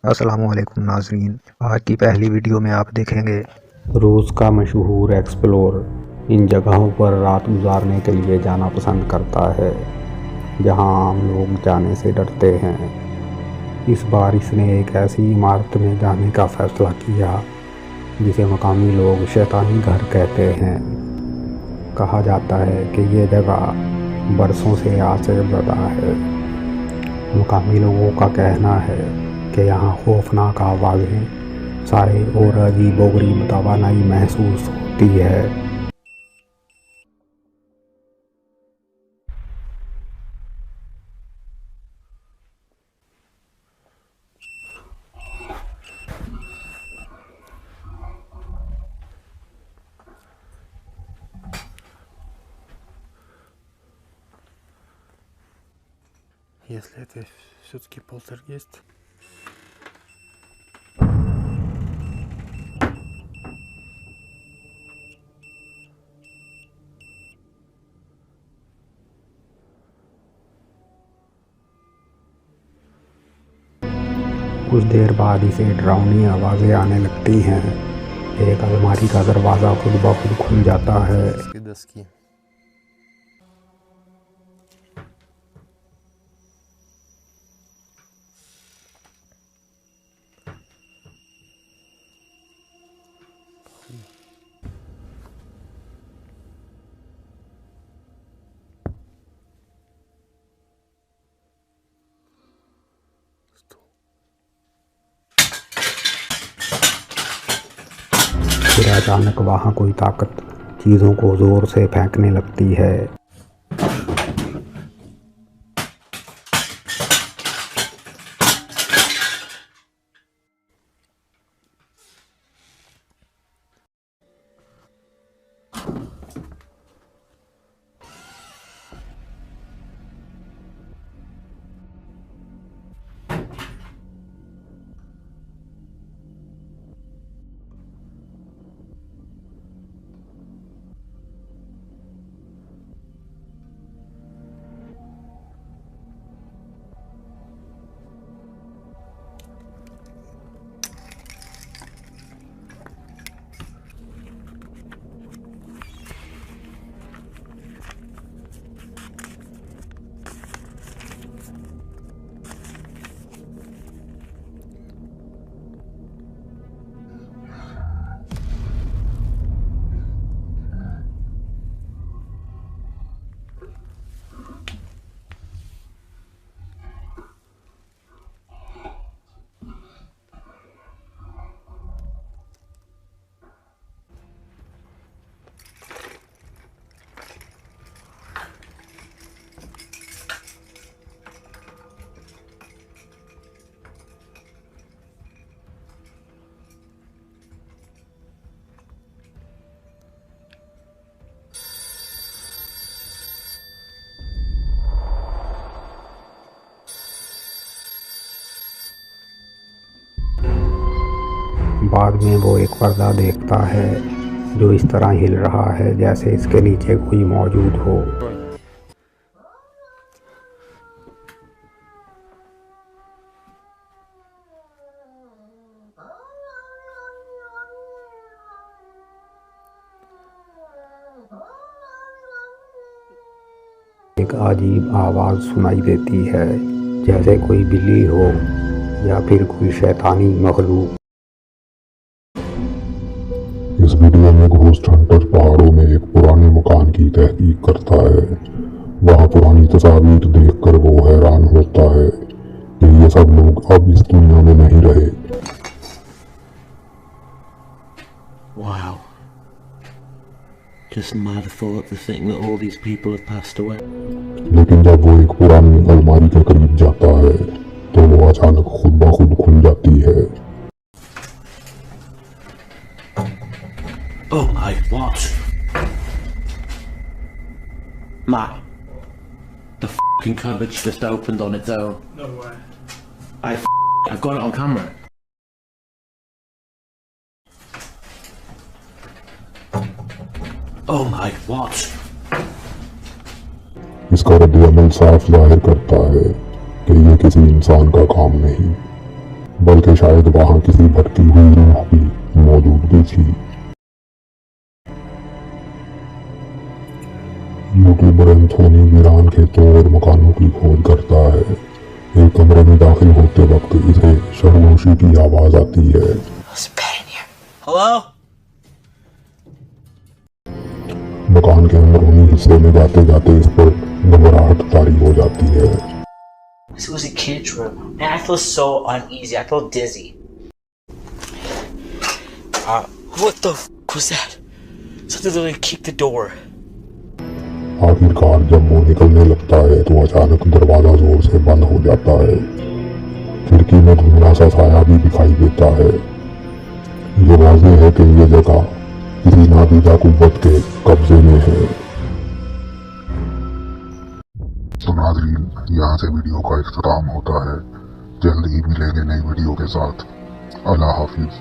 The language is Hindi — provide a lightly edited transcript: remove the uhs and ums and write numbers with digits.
अस्सलामुअलैकुम नाज़रीन। आज की पहली वीडियो में आप देखेंगे रूस का मशहूर एक्सप्लोर इन जगहों पर रात गुजारने के लिए जाना पसंद करता है जहां आम लोग जाने से डरते हैं। इस बार इसने एक ऐसी इमारत में जाने का फैसला किया जिसे मकामी लोग शैतानी घर कहते हैं। कहा जाता है कि ये जगह बरसों से आश्चर्यप्रद है। मकामी लोगों का कहना है कि यहाँ खौफनाक आवाज़ें, साए और अजीबोगरीब तवानाई महसूस होती है। Если это все-таки полтергейст. कुछ देर बाद इसे डरावनी आवाज़ें आने लगती हैं। एक अलमारी का दरवाज़ा खुद ब खुद खुल जाता है। Доски. फिर अचानक वहाँ कोई ताकत चीज़ों को ज़ोर से फेंकने लगती है। बाद में वो एक पर्दा देखता है जो इस तरह हिल रहा है जैसे इसके नीचे कोई मौजूद हो। एक अजीब आवाज़ सुनाई देती है जैसे कोई बिल्ली हो या फिर कोई शैतानी मखलूक। इस वीडियो में घोस्ट हंटर पहाड़ों में एक पुराने मकान की तहकीक करता है। वहाँ पुरानी तस्वीर देखकर वो हैरान होता है कि ये सब लोग अब इस दुनिया में नहीं रहे। Wow. Just mad thought to think that all these people have passed away. लेकिन जब वो एक पुरानी अलमारी के करीब जाता है तो वो अचानक खुद ब खुद खुल जाती है। Oh my, what? Matt, the fucking cupboard's just opened on its own. No way. I've got it on camera. Oh my, what? इसका रद्द अमल साफ जाहिर करता है कि ये किसी इंसान का काम नहीं। बल्कि शायद वहां किसी भटकी हुई रूह की मौजूदगी थी। यूट्यूबर एंथोनी वीरान खेतों और मकानों की खोज करता है। एक कमरे में दाखिल होते वक्त इसे शर्मोशी की आवाज आती है। Hello? मकान के अंदरूनी हिस्से में जाते जाते इस पर घबराहट तारी हो जाती है। This was a kid's room. Man, I feel so uneasy. I feel dizzy. What the f was that? Something literally kicked the door. आखिरकार जब वो निकलने लगता है तो अचानक दरवाजा जोर से बंद हो जाता है। खिड़की में धुंधला सा साया भी दिखाई देता है। ये वाज़ेह है कि ये जगह किसी नादीदा कुव्वत के कब्जे में है। तो नाज़रीन, यहाँ से वीडियो का इख्तिताम होता है। जल्द ही मिलेंगे नई वीडियो के साथ। अल्लाह हाफिज़।